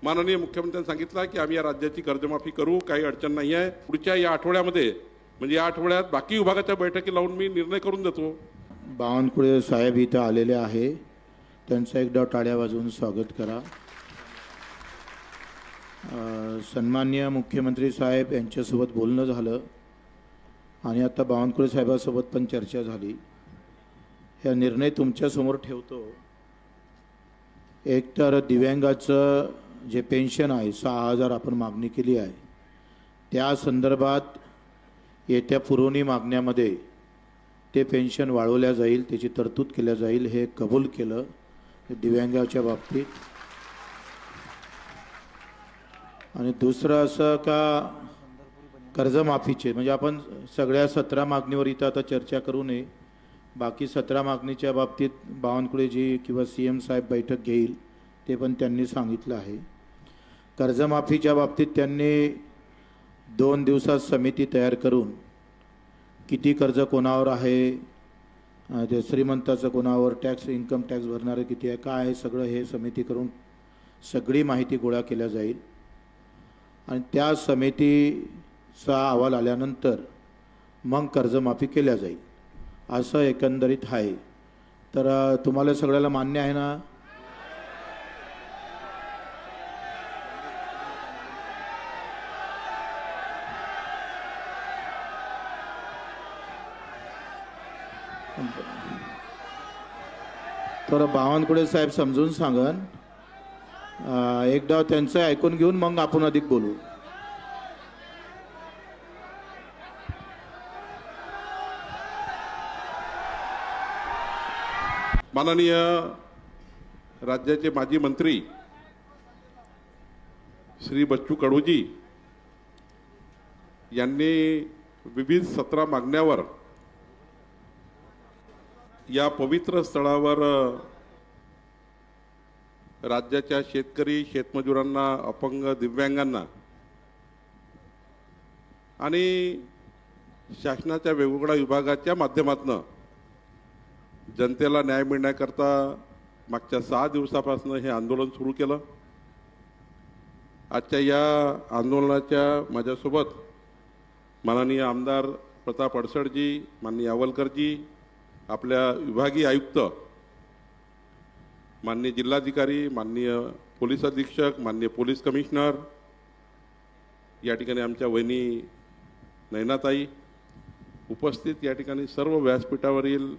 माननीय मुख्यमंत्र्यांनी सांगितलं की आम्ही या राज्याची कर्जमाफी करू, काही अडचण नाही आहे. पुढच्या या आठवड्यामध्ये म्हणजे या आठवड्यात बाकी विभागाच्या बैठकी लावून मी निर्णय करून देतो. बावनकुळे साहेब इथं आलेले आहे, त्यांचं एकदा टाळ्या वाजवून स्वागत करा. सन्माननीय मुख्यमंत्री साहेब यांच्यासोबत बोलणं झालं आणि आता बावनकुळे साहेबांसोबत पण चर्चा झाली. हा निर्णय तुमच्यासमोर ठेवतो. एक तर दिव्यांगाचं जे पेन्शन आहे 6,000 आपण मागणी केली आहे, त्या संदर्भात येत्या पुरवणी मागण्यामध्ये ते पेन्शन वाढवल्या जाईल, त्याची तरतूद केल्या जाईल, हे कबूल केलं दिव्यांगाच्या बाबतीत. आणि दुसरं असं का कर्जमाफीचे म्हणजे आपण सगळ्या 17 मागणीवर इथं आता चर्चा करू नये. बाकी 17 मागणीच्या बाबतीत बावनकुळेजी किंवा CM साहेब बैठक घेईल, ते पण त्यांनी सांगितलं आहे. कर्जमाफीच्या बाबतीत त्यांनी 2 दिवसात समिती तयार करून किती कर्ज कोणावर आहे, ते श्रीमंताचं कोणावर, टॅक्स इन्कम टॅक्स भरणारे किती आहे, काय आहे, सगळं हे समिती करून सगळी माहिती गोळा केल्या जाईल. आणि त्या समितीचा अहवाल आल्यानंतर मग कर्जमाफी केल्या जाईल, असं एकंदरीत आहे. तर तुम्हाला सगळ्याला मान्य आहे ना? तर बावनकुळे साहेब समजून सांगन, एकदा त्यांचं ऐकून घेऊन मग आपण अधिक बोलू. माननीय राज्याचे माजी मंत्री श्री बच्चू कडूजी यांनी विविध 17 मागण्यावर या पवित्र स्थळावर राज्याच्या शेतकरी, शेतमजुरांना, अपंग, दिव्यांगांना आणि शासनाच्या वेगवेगळ्या विभागाच्या माध्यमातून जनतेला न्याय मिळण्याकरता मागच्या 6 दिवसापासून हे आंदोलन सुरू केलं. आजच्या या आंदोलनाच्या माझ्यासोबत माननीय आमदार प्रताप अडसडजी, माननीय आवलकरजी, आपल्या विभागीय आयुक्त, माननीय जिल्हाधिकारी, माननीय पोलीस अधीक्षक, माननीय पोलीस कमिशनर, या ठिकाणी आमच्या वहिनी नयनाताई उपस्थित, या ठिकाणी सर्व व्यासपीठावरील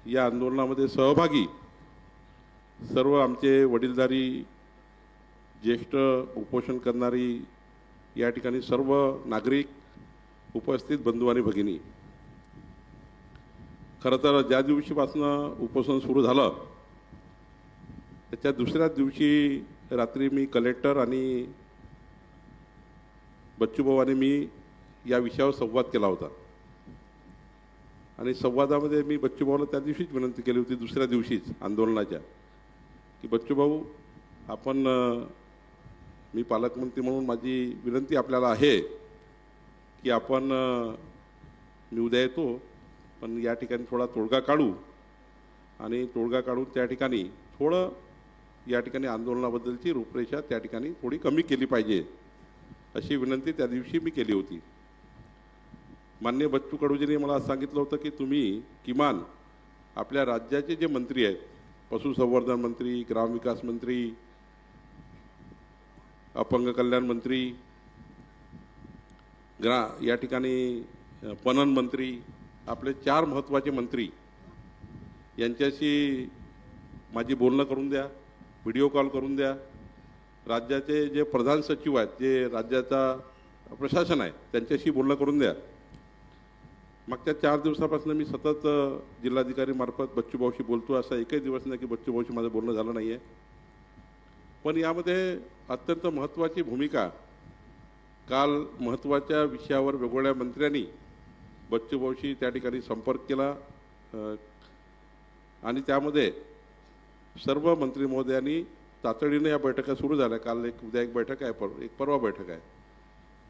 या आंदोलनामध्ये सहभागी सर्व आमचे वडीलधारी, ज्येष्ठ, उपोषण करणारी, या ठिकाणी सर्व नागरिक उपस्थित, बंधू आणि भगिनी. खरं तर ज्या दिवशीपासून उपोषण सुरू झालं त्याच्या दुसऱ्याच दिवशी रात्री मी कलेक्टर आणि बच्चूभाऊ आणि मी या विषयावर संवाद केला होता. आणि संवादामध्ये मी बच्चूभाऊला त्या दिवशीच विनंती केली होती, दुसऱ्या दिवशीच आंदोलनाच्या, की बच्चूभाऊ आपण, मी पालकमंत्री म्हणून माझी विनंती आपल्याला आहे की आपण, मी उद्या येतो पण या ठिकाणी थोडा तोडगा काढू आणि तोडगा काढून त्या ठिकाणी थोडं या ठिकाणी आंदोलनाबद्दलची रूपरेषा त्या ठिकाणी थोडी कमी केली पाहिजे, अशी विनंती त्या दिवशी मी केली होती. माननीय बच्चू कडूजींनी मला सांगितलं होतं की तुम्ही किमान आपल्या राज्याचे जे मंत्री आहेत, पशुसंवर्धन मंत्री, ग्रामविकास मंत्री, अपंग कल्याण मंत्री, या ठिकाणी पणन मंत्री, आपले 4 महत्त्वाचे मंत्री यांच्याशी माझी बोलणं करून द्या, व्हिडिओ कॉल करून द्या. राज्याचे जे प्रधान सचिव आहेत, जे राज्याचा प्रशासन आहे, त्यांच्याशी बोलणं करून द्या. मागच्या 4 दिवसापासून मी सतत जिल्हाधिकारी मार्फत बच्चूभाऊशी बोलतो, असा एकही दिवस नाही की बच्चूभाऊशी माझं बोलणं झालं नाही आहे. पण यामध्ये अत्यंत महत्त्वाची भूमिका, काल महत्त्वाच्या विषयावर वेगवेगळ्या मंत्र्यांनी बच्चूभाऊशी त्या ठिकाणी संपर्क केला आणि त्यामध्ये सर्व मंत्री महोदयांनी तातडीने या बैठका सुरू झाल्या. काल उद्या एक बैठक आहे, एक परवा बैठक आहे.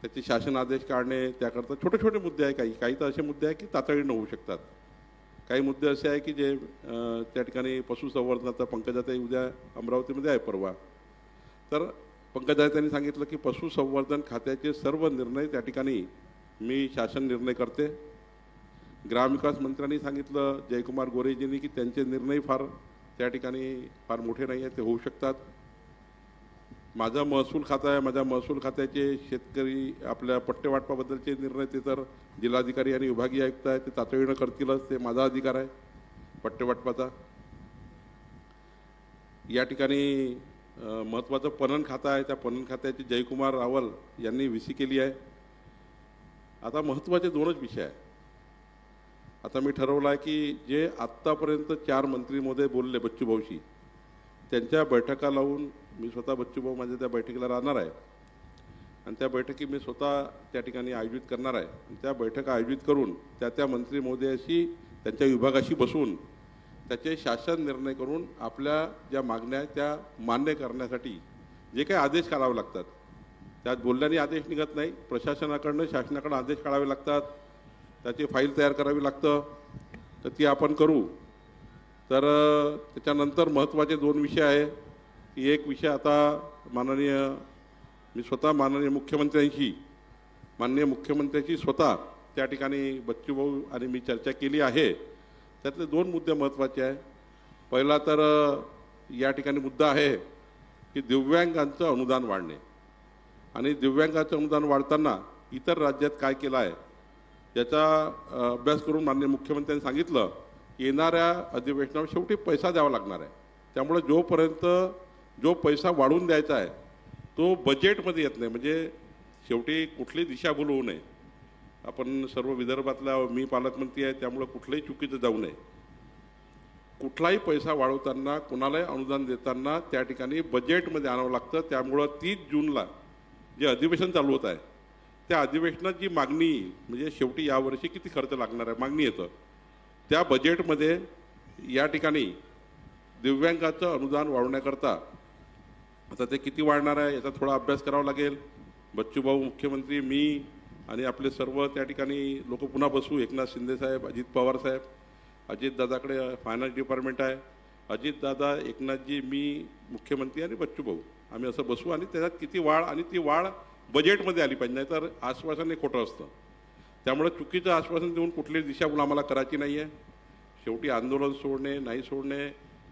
त्याचे शासन आदेश काढणे, त्याकरता छोटे छोटे मुद्दे आहे, काही तर असे मुद्दे आहे की तातडीने होऊ शकतात. काही मुद्दे असे आहे की जे त्या ठिकाणी पशुसंवर्धनाचा पंकजाताई उद्या अमरावतीमध्ये आहे परवा, तर पंकजाताई त्यांनी सांगितलं की पशुसंवर्धन खात्याचे सर्व निर्णय त्या ठिकाणी मी शासन निर्णय करते. ग्रामविकास मंत्र्यांनी सांगितलं जयकुमार गोरेजींनी की त्यांचे निर्णय फार त्या ठिकाणी फार मोठे नाही आहेत, ते होऊ शकतात. माझा महसूल खाता आहे, माझ्या महसूल खात्याचे शेतकरी आपल्या पट्टेवाटपाबद्दलचे निर्णय ते तर जिल्हाधिकारी आणि विभागीय आयुक्त आहे, ते तातडीनं करतीलच, ते माझा अधिकार आहे पट्टेवाटपाचा. या ठिकाणी महत्त्वाचं पणन खातं आहे, त्या पणन खात्याचे जयकुमार रावल यांनी VC केली आहे. आता महत्त्वाचे दोनच विषय आहे. आता मी ठरवलं आहे की जे आत्तापर्यंत 4 मंत्री महोदय बोलले बच्चूभाऊशी, त्यांच्या बैठका लावून मी स्वतः बच्चूभाऊ माझ्या त्या बैठकीला राहणार आहे आणि त्या बैठकी मी स्वतः त्या ठिकाणी आयोजित करणार आहे. त्या बैठका आयोजित करून त्या मंत्री महोदयाशी त्यांच्या विभागाशी बसून त्याचे शासन निर्णय करून आपल्या ज्या मागण्या आहेत त्या मान्य करण्यासाठी जे काही आदेश काढावे लागतात, त्यात बोलल्याने आदेश निघत नाही, प्रशासनाकडनं शासनाकडे आदेश काढावे लागतात, त्याची फाईल तयार करावी लागतं, तर ती आपण करू. तर त्याच्यानंतर महत्त्वाचे 2 विषय आहे की एक विषय आता मी स्वतः माननीय मुख्यमंत्र्यांशी स्वतः त्या ठिकाणी बच्चूभाऊ आणि मी चर्चा केली आहे. त्यातले 2 मुद्दे महत्त्वाचे आहे. पहिला तर या ठिकाणी मुद्दा आहे की दिव्यांगांचं अनुदान वाढणे आणि दिव्यांगाचं अनुदान वाढताना इतर राज्यात काय केलं आहे याचा अभ्यास करून माननीय मुख्यमंत्र्यांनी सांगितलं येणाऱ्या अधिवेशनावर शेवटी पैसा द्यावा लागणार आहे. त्यामुळे जोपर्यंत जो पैसा वाढवून द्यायचा आहे तो बजेटमध्ये येत नाही, म्हणजे शेवटी कुठली दिशाभूल होऊ नये. आपण सर्व विदर्भातला मी पालकमंत्री आहे, त्यामुळे कुठलंही चुकीचं जाऊ नये. कुठलाही पैसा वाढवताना कुणालाही अनुदान देताना त्या ठिकाणी बजेटमध्ये आणावं लागतं. त्यामुळं 30 जूनला जे अधिवेशन चालू होत आहे त्या अधिवेशनात जी मागणी म्हणजे शेवटी यावर्षी किती खर्च लागणार आहे मागणी येतं, त्या बजेटमध्ये या ठिकाणी दिव्यांगाचं अनुदान वाढवण्याकरता आता ते किती वाढणार आहे याचा थोडा अभ्यास करावा लागेल. बच्चूभाऊ मुख्यमंत्री, मी आणि आपले सर्व त्या ठिकाणी लोक पुन्हा बसू. एकनाथ शिंदे साहेब, अजित पवार साहेब, अजितदादाकडे फायनान्स डिपार्टमेंट आहे, अजितदादा, एकनाथजी, मी मुख्यमंत्री आणि बच्चूभाऊ आम्ही असं बसू आणि त्याच्यात किती वाढ आणि ती वाढ बजेटमध्ये आली पाहिजे, नाही तर आश्वासन हे खोटं असतं. त्यामुळे चुकीचं आश्वासन देऊन कुठलीच दिशाभूल आम्हाला करायची नाही आहे. शेवटी आंदोलन सोडणे नाही सोडणे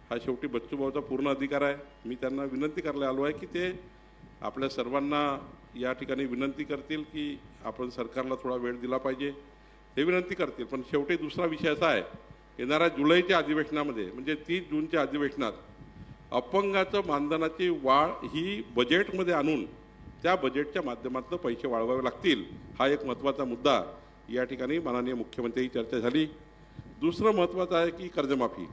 हा शेवटी बच्चूभाऊचा पूर्ण अधिकार आहे. मी त्यांना विनंती करायला आलो आहे की ते आपल्या सर्वांना या ठिकाणी विनंती करतील की आपण सरकारला थोडा वेळ दिला पाहिजे, हे विनंती करतील. पण शेवटी दुसरा विषय असा आहे, येणाऱ्या जुलैच्या अधिवेशनामध्ये म्हणजे 30 जूनच्या अधिवेशनात अपंगाचं मानधनाची वाढ ही बजेटमध्ये आणून त्या बजेटच्या माध्यमातून पैसे वाढवावे लागतील. हा एक महत्त्वाचा मुद्दा या ठिकाणी माननीय मुख्यमंत्र्यांची चर्चा झाली. दुसरं महत्त्वाचं आहे की कर्जमाफी.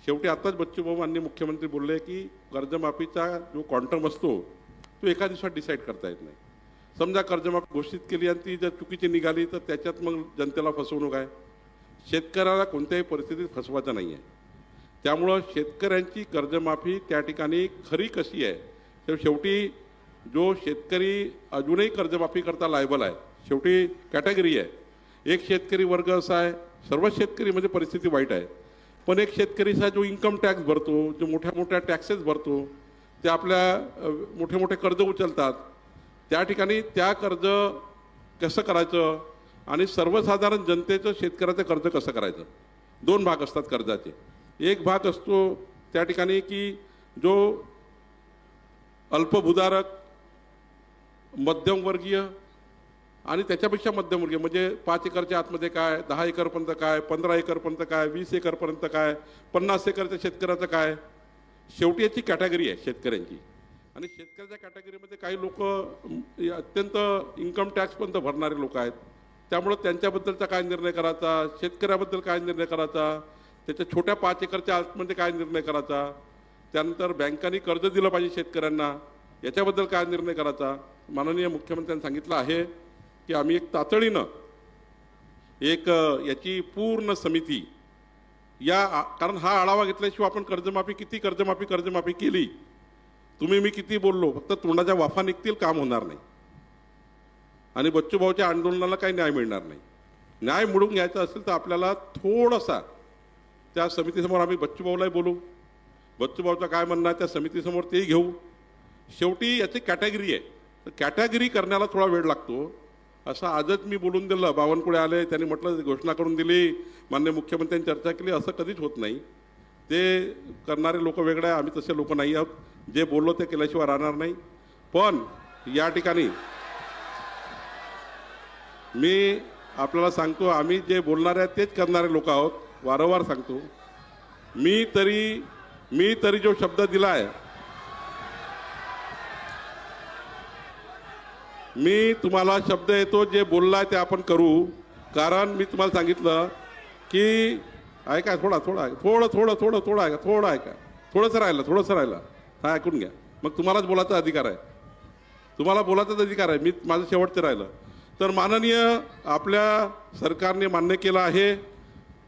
शेवटी आत्ताच बच्चूभाऊ माननीय मुख्यमंत्री बोलले की कर्जमाफीचा जो क्वांटम असतो तो एका दिवसात डिसाईड करता येत नाही. समजा कर्जमाफी घोषित केली आणि ती जर चुकीची निघाली तर त्याच्यात मग जनतेला फसवणूक आहे. शेतकऱ्याला कोणत्याही परिस्थितीत फसवायचं नाही आहे. त्यामुळं शेतकऱ्यांची कर्जमाफी त्या ठिकाणी खरी कशी आहे, तर शेवटी जो शेतकरी अजूनही कर्जमाफी करता लायबल आहे, शेवटी कॅटेगरी आहे. एक शेतकरी वर्ग असा आहे, सर्व शेतकरी म्हणजे परिस्थिती वाईट आहे, पण एक शेतकरीचा जो इन्कम टॅक्स भरतो, जो मोठ्या मोठ्या टॅक्सेस भरतो, ते आपल्या मोठे मोठे कर्ज उचलतात, त्या ठिकाणी त्या कर्ज कसं करायचं आणि सर्वसाधारण जनतेचं शेतकऱ्याचं कर्ज कसं करायचं. 2 भाग असतात कर्जाचे. एक भाग असतो त्या ठिकाणी की जो अल्पभूधारक, मध्यमवर्गीय आणि त्याच्यापेक्षा मध्यमवर्गीय म्हणजे 5 एकरच्या आतमध्ये काय, 10 एकरपर्यंत काय, 15 एकरपर्यंत काय, 20 एकरपर्यंत काय, 50 एकरच्या शेतकऱ्याचं काय. शेवटी याची कॅटेगरी आहे शेतकऱ्यांची. आणि शेतकऱ्याच्या कॅटेगरीमध्ये काही लोक अत्यंत इन्कम टॅक्सपर्यंत भरणारे लोक आहेत. त्यामुळं त्यांच्याबद्दलचा काय निर्णय करायचा, शेतकऱ्याबद्दल काय निर्णय करायचा, त्याच्या छोट्या 5 एकरच्या आतमध्ये काय निर्णय करायचा, त्यानंतर बँकांनी कर्ज दिलं पाहिजे शेतकऱ्यांना याच्याबद्दल काय निर्णय करायचा. माननीय मुख्यमंत्र्यांनी सांगितलं आहे की आम्ही एक तातडीनं एक याची पूर्ण समिती कारण हा आढावा घेतल्याशिवाय आपण कर्जमाफी केली, तुम्ही मी किती बोललो, फक्त तोंडाच्या वाफा निघतील, काम होणार नाही आणि बच्चूभाऊच्या आंदोलनाला काही न्याय मिळणार नाही. न्याय मिळवून घ्यायचा असेल तर आपल्याला थोडासा त्या समितीसमोर आम्ही बच्चूभाऊलाही बोलू, बच्चूभाऊचं काय म्हणणं आहे त्या समितीसमोर तेही घेऊ. शेवटी याची कॅटेगरी आहे, तर कॅटेगरी करण्याला थोडा वेळ लागतो. असं आजच मी बोलून दिलं, बावनकुळे आले, त्यांनी म्हटलं घोषणा करून दिली, माननीय मुख्यमंत्र्यांनी चर्चा केली, असं कधीच होत नाही. ते करणारे लोक वेगळे आहे, आम्ही तसे लोक नाही आहोत. जे बोललो ते केल्याशिवाय राहणार नाही. पण या ठिकाणी मी आपल्याला सांगतो, आम्ही जे बोलणारे आहेत तेच करणारे लोक आहोत. वारंवार सांगतो, मी तरी जो शब्द दिला आहे, मी तुम्हाला शब्द येतो, जे बोललाय ते आपण करू. कारण मी तुम्हाला सांगितलं की ऐका, थोडं ऐका, थोडंसं राहिलं, हा ऐकून घ्या. मग तुम्हालाच बोलायचा अधिकार आहे, तुम्हाला बोलायचाच अधिकार आहे. मी माझं शेवटचं राहिलं तर माननीय आपल्या सरकारने मान्य केलं आहे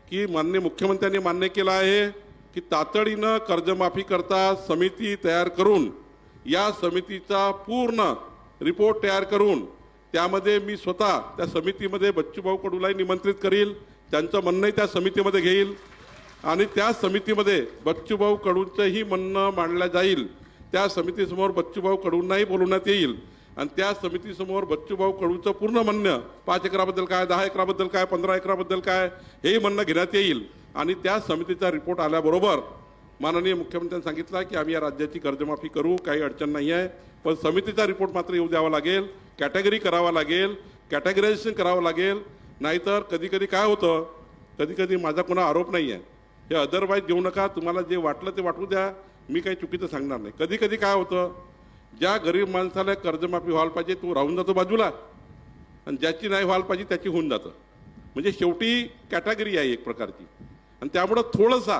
की माननीय मुख्यमंत्र्यांनी मान्य केलं आहे की तातडीनं कर्जमाफी करता समिती तयार करून, या समितीचा पूर्ण रिपोर्ट तयार करून त्यामध्ये मी स्वतः त्या समितीमध्ये बच्चूभाऊ कडूलाही निमंत्रित करील, त्यांचं म्हणणंही त्या समितीमध्ये घेईल आणि त्या समितीमध्ये बच्चूभाऊ कडूंचंही म्हणणं मांडलं जाईल. त्या समितीसमोर बच्चूभाऊ कडूंनाही बोलवण्यात येईल आणि त्या समितीसमोर बच्चूभाऊ कडूंचं पूर्ण म्हणणं, 5 एकराबद्दल काय, 10 एकराबद्दल काय, 15 एकराबद्दल काय, हेही म्हणणं घेण्यात येईल. आणि त्या समितीचा रिपोर्ट आल्याबरोबर माननीय मुख्यमंत्र्यांनी सांगितलं की आम्ही या राज्याची कर्जमाफी करू, काही अडचण नाही आहे, पण समितीचा रिपोर्ट मात्र येऊ द्यावा लागेल, कॅटेगरी करावा लागेल, कॅटेगरायझेशन करावं लागेल. नाहीतर कधी काय होतं, कधी माझा कोणा आरोप नाही आहे, हे अदरवाईज घेऊ नका, तुम्हाला जे वाटलं ते वाटू द्या, मी काही चुकीचं सांगणार नाही. कधी काय होतं, ज्या गरीब माणसाला कर्जमाफी व्हायला पाहिजे तो राहून जातो बाजूला आणि ज्याची नाही व्हायला पाहिजे त्याची होऊन जातं. म्हणजे शेवटी कॅटेगरी आहे एक प्रकारची आणि त्यामुळं थोडंसा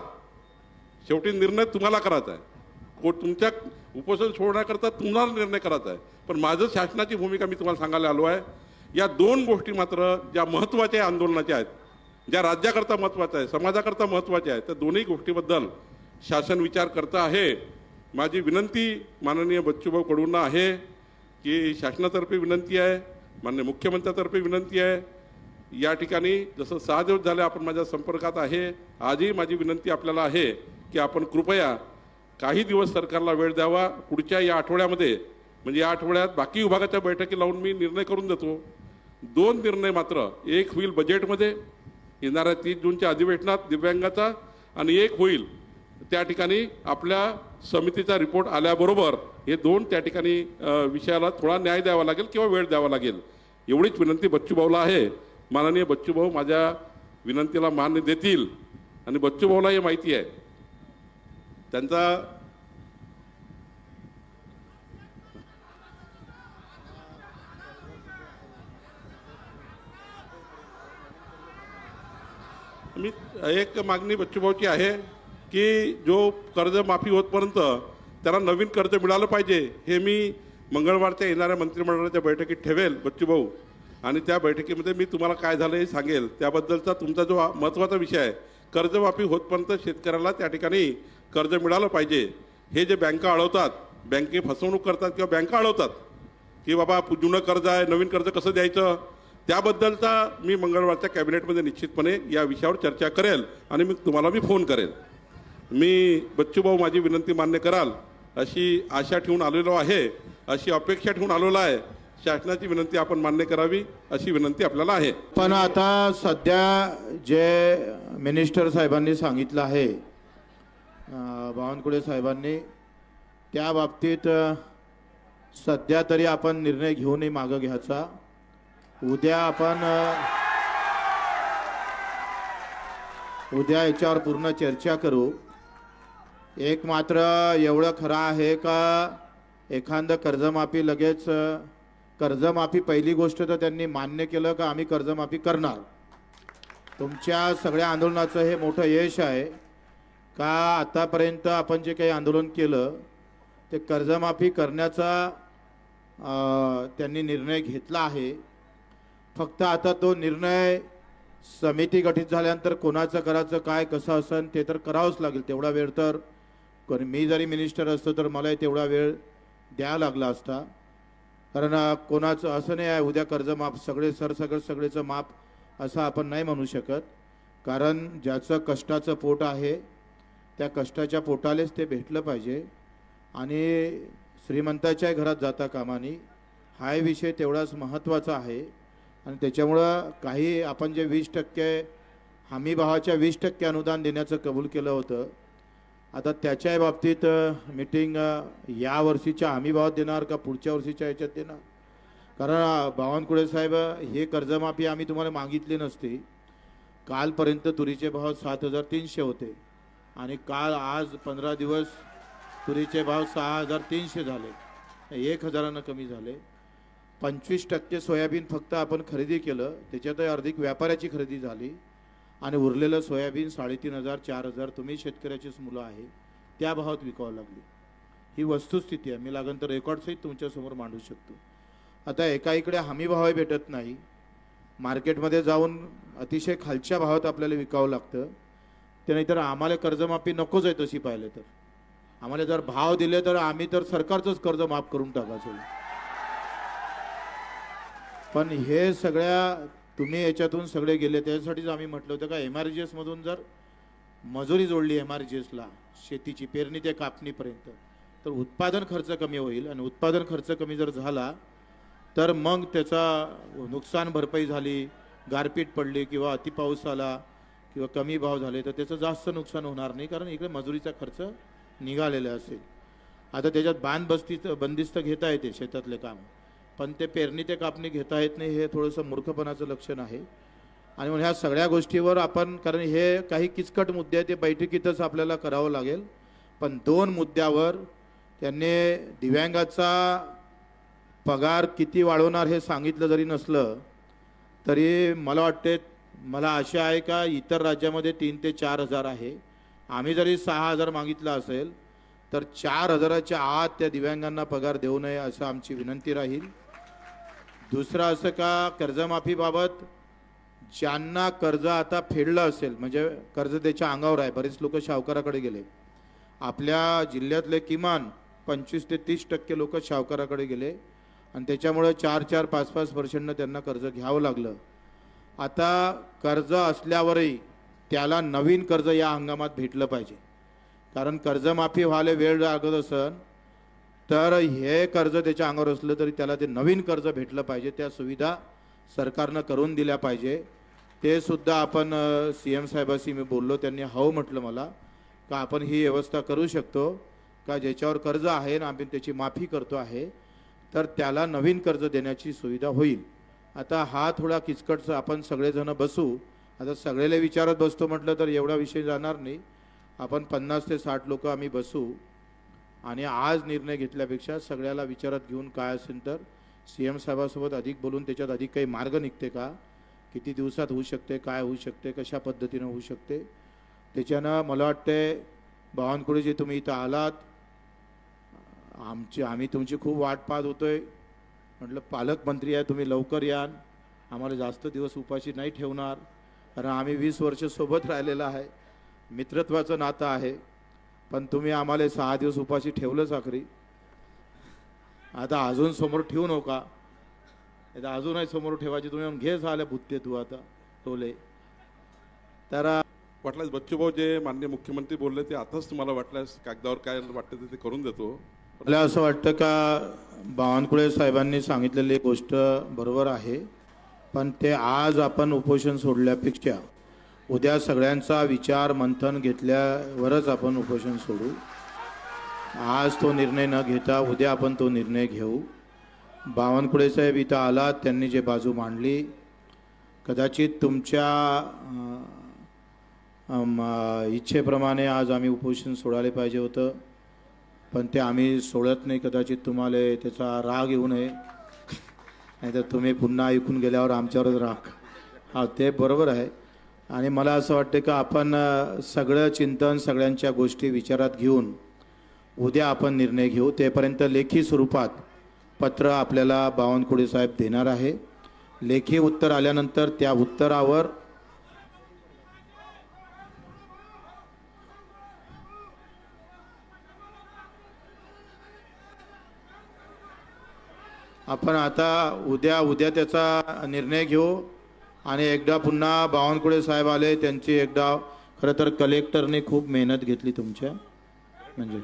शेवटी निर्णय तुम्हाला करायचा आहे. तुमच्या उपोषण सोडण्याकरता तुम्हाला निर्णय करायचा आहे. पण माझं शासनाची भूमिका मी तुम्हाला सांगायला आलो आहे. या 2 गोष्टी मात्र ज्या महत्त्वाच्या आंदोलनाच्या आहेत, ज्या राज्याकरता महत्त्वाच्या आहे, समाजाकरता महत्त्वाच्या आहेत, त्या दोन्ही गोष्टीबद्दल शासन विचार करतं आहे. माझी विनंती माननीय बच्चूभाऊ कडूंना आहे की शासनातर्फे विनंती आहे, माननीय मुख्यमंत्र्यातर्फे विनंती आहे. या ठिकाणी जसं 6 दिवस झाले आपण माझ्या संपर्कात आहे, आजही माझी विनंती आपल्याला आहे की आपण कृपया काही दिवस सरकारला वेळ द्यावा. पुढच्या या आठवड्यामध्ये, म्हणजे या आठवड्यात बाकी विभागाच्या बैठकी लावून मी निर्णय करून देतो. 2 निर्णय मात्र, एक होईल बजेटमध्ये येणाऱ्या 30 जूनच्या अधिवेशनात दिव्यांगाचा आणि एक होईल त्या ठिकाणी आपल्या समितीचा रिपोर्ट आल्याबरोबर. हे 2 त्या ठिकाणी विषयाला थोडा न्याय द्यावा लागेल किंवा वेळ द्यावा लागेल, एवढीच विनंती बच्चूभाऊला आहे. माननीय बच्चूभाऊ माझ्या विनंतीला मान्य देतील आणि बच्चूभाऊला हे माहिती आहे. त्यांचा मी एक मागणी बच्चूभाऊची आहे की जो कर्जमाफी होतपर्यंत त्याला नवीन कर्ज मिळालं पाहिजे. हे मी मंगळवारच्या येणाऱ्या मंत्रिमंडळाच्या बैठकीत ठेवेल बच्चूभाऊ, आणि त्या बैठकीमध्ये मी तुम्हाला काय झालं हे सांगेल. त्याबद्दलचा तुमचा जो महत्त्वाचा विषय आहे, कर्जमाफी होतपर्यंत शेतकऱ्याला त्या ठिकाणी कर्ज मिळालं पाहिजे. हे जे बँका अडवतात, बँके फसवणूक करतात किंवा बँका अडवतात की बाबा जुनं कर्ज आहे, नवीन कर्ज कसं द्यायचं, त्याबद्दलचा मी मंगळवारच्या कॅबिनेटमध्ये निश्चितपणे या विषयावर चर्चा करेल आणि मी तुम्हाला फोन करेल. मी बच्चूभाऊ माझी विनंती मान्य कराल अशी आशा ठेवून आलेलो आहे, अशी अपेक्षा ठेवून आलेलो आहे. शासनाची विनंती आपण मान्य करावी अशी विनंती आपल्याला आहे. पण आता सध्या जे मिनिस्टर साहेबांनी सांगितलं आहे, बावनकुळे साहेबांनी, त्या बाबतीत सध्या तरी आपण निर्णय घेऊनही मागं घ्यायचा. उद्या याच्यावर पूर्ण चर्चा करू. एक मात्र एवढं खरं आहे का एखादं कर्जमाफी लगेच, कर्जमाफी पहिली गोष्ट तर त्यांनी मान्य केलं का आम्ही कर्जमाफी करणार. तुमच्या सगळ्या आंदोलनाचं हे मोठं यश आहे का आतापर्यंत आपण जे काही आंदोलन केलं ते कर्जमाफी करण्याचा त्यांनी निर्णय घेतला आहे. फक्त आता तो निर्णय समिती गठीत झाल्यानंतर कोणाचं करायचं, काय कसं असेल ते तर करावंच लागेल. तेवढा वेळ तर मी जरी मिनिस्टर असतो तर मला तेवढा वेळ द्यावा लागला असता. कारण कोणाचं असं नाही आहे उद्या कर्जमाफ सगळेचं माफ असं आपण नाही म्हणू शकत. कारण ज्याचं कष्टाचं पोट आहे त्या कष्टाच्या पोटालेच ते भेटलं पाहिजे. आणि श्रीमंताच्या घरात जाता कामा नये हा विषय तेवढाच महत्त्वाचा आहे. आणि त्याच्यामुळं काही आपण जे 20% हमीभावाच्या 20% अनुदान देण्याचं कबूल केलं होतं, आता त्याच्या बाबतीत मीटिंग या वर्षीच्या हमीभावात देणार का पुढच्या वर्षीच्या याच्यात देणार? कारण बावनकुळे साहेब, हे कर्जमाफी आम्ही तुम्हाला मागितली नसती. कालपर्यंत तुरीचे भाव 7,300 होते आणि काल आज 15 दिवस तुरीचे भाव 6,300 झाले, 1,000 कमी झाले. 25% सोयाबीन फक्त आपण खरेदी केलं, त्याच्यात अधिक व्यापाऱ्याची खरेदी झाली आणि उरलेलं सोयाबीन 3,500 4,000 तुम्ही शेतकऱ्याचीच मुलं आहे त्या भावात विकावं लागली. ही वस्तुस्थिती आहे. मी लागन तर रेकॉर्डसहित तुमच्यासमोर मांडू शकतो. आता एका इकडे हमी भाव भेटत नाही, मार्केटमध्ये जाऊन अतिशय खालच्या भावात आपल्याला विकावं लागतं. ते नाहीतर आम्हाला कर्जमाफी नकोच आहे तशी पाहिलं तर. आम्हाला जर भाव दिले तर आम्ही तर सरकारचंच कर्ज माफ करून टाकायचं. पण हे सगळ्या तुम्ही याच्यातून सगळे गेले, त्याच्यासाठीच आम्ही म्हटलं होतं का MRGS मधून जर मजुरी जोडली MRGSला शेतीची पेरणी ते कापणीपर्यंत तर उत्पादन खर्च कमी होईल. आणि उत्पादन खर्च कमी जर झाला तर मग त्याचा नुकसान भरपाई झाली, गारपीट पडली किंवा अतिपाऊस आला किंवा कमी भाव झाले तर त्याचं जास्त नुकसान होणार नाही, कारण इकडे मजुरीचा खर्च निघालेला असेल. आता त्याच्यात बंदिस्त घेता येते शेतातले काम, पण ते पेरणी ते कापणी घेता येत नाही, हे थोडंसं मूर्खपणाचं लक्षण आहे. आणि म्हणून ह्या सगळ्या गोष्टीवर आपण, कारण हे काही किचकट मुद्दे आहेत, ते बैठकीतच आपल्याला करावं लागेल. पण 2 मुद्द्यावर त्यांनी दिव्यांगाचा पगार किती वाढवणार हे सांगितलं जरी नसलं तरी मला वाटते, मला आशा आहे का इतर राज्यामध्ये 3 ते 4 हजार आहे. आम्ही जरी 6,000 मागितलं असेल तर 4,000च्या आत त्या दिव्यांगांना पगार देऊ नये असं आमची विनंती राहील. दुसरं असं का कर्जमाफीबाबत ज्यांना कर्ज आता फेडलं असेल, म्हणजे कर्ज त्याच्या अंगावर आहे, बरेच लोक सावकाराकडे गेले. आपल्या जिल्ह्यातले किमान 25 ते 30% लोक सावकाराकडे गेले आणि त्याच्यामुळे 4-4, 5-5% त्यांना कर्ज घ्यावं लागलं. आता कर्ज असल्यावरही त्याला नवीन कर्ज या हंगामात भेटलं पाहिजे, कारण कर्जमाफी व्हायला वेळ लागत असेल तर हे कर्ज त्याच्या अंगावर असलं तरी त्याला ते नवीन कर्ज भेटलं पाहिजे. त्या सुविधा सरकारनं करून दिल्या पाहिजे. ते सुद्धा आपण CM साहेबांशी मी बोललो, त्यांनी हो म्हटलं मला का आपण ही व्यवस्था करू शकतो का ज्याच्यावर कर्ज आहे ना आम्ही त्याची माफी करतो आहे तर त्याला नवीन कर्ज देण्याची सुविधा होईल. आता हा थोडा किचकटचा आपण सगळेजण बसू. आता सगळेला विचारत बसतो म्हटलं तर एवढा विषय जाणार नाही. आपण 50 ते 60 लोक आम्ही बसू आणि आज निर्णय घेतल्यापेक्षा सगळ्याला विचारात घेऊन काय असेल तर CM साहेबांसोबत अधिक बोलून त्याच्यात अधिक काही मार्ग निघते का, किती दिवसात होऊ शकते, काय होऊ शकते, कशा पद्धतीनं होऊ शकते, त्याच्यानं मला वाटते बावनकुळे जे तुम्ही इथं आलात, आम्ही तुमची खूप वाट पाहत होतोय. म्हटलं पालकमंत्री आहे, तुम्ही लवकर याल, आम्हाला जास्त दिवस उपाशी नाही ठेवणार, कारण आम्ही 20 वर्ष सोबत राहिलेलं आहे, मित्रत्वाचं नातं आहे. पण तुम्ही आम्हाला 6 दिवस उपाशी ठेवलंच आखरी. आता अजून समोर ठेवू नका, आता अजूनही समोर ठेवायची. तुम्ही घे झाले भुत्ते तू आता टोले. तर वाटल्यास बच्चूभाऊ जे माननीय मुख्यमंत्री बोलले ते आताच तुम्हाला वाटल्यास कागदावर काय वाटतं ते करून देतो. मला असं वाटतं का बावनकुळे साहेबांनी सांगितलेली गोष्ट बरोबर आहे, पण ते आज आपण उपोषण सोडल्यापेक्षा उद्या सगळ्यांचा विचार मंथन घेतल्यावरच आपण उपोषण सोडू. आज तो निर्णय न घेता उद्या आपण तो निर्णय घेऊ. बावनकुळे साहेब इथं आलात, त्यांनी जे बाजू मांडली, कदाचित तुमच्या इच्छेप्रमाणे आज आम्ही उपोषण सोडायला पाहिजे होतं, पण ते आम्ही सोडत नाही. कदाचित तुम्हाला त्याचा राग येऊ नये, नाहीतर तुम्ही पुन्हा ऐकून गेल्यावर आमच्यावरच राग. हा, ते बरोबर आहे. आणि मला असं वाटतं का आपण सगळं चिंतन, सगळ्यांच्या गोष्टी विचारात घेऊन उद्या आपण निर्णय घेऊ. तेपर्यंत लेखी स्वरूपात पत्र आपल्याला बावनकुळे साहेब देणार आहे. लेखी उत्तर आल्यानंतर त्या उत्तरावर आपण आता उद्या त्याचा निर्णय घेऊ. आणि एकदा पुन्हा बावनकुळे साहेब आले, त्यांची एकदा खरं तर कलेक्टरने खूप मेहनत घेतली तुमच्या, म्हणजे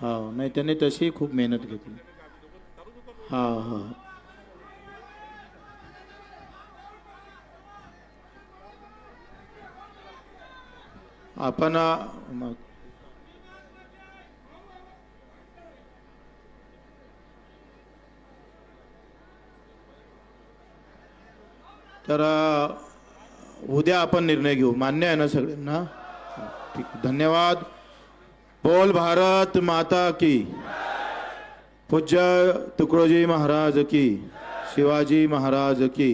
हा नाही त्यांनी तशी खूप मेहनत घेतली. हा हा आपण मग तर उद्या आपण निर्णय घेऊ. मान्य आहे ना सगळ्यांना? ठीक, धन्यवाद. बोल भारत माता की. पूज्य तुकडोजी महाराज की. शिवाजी महाराज की.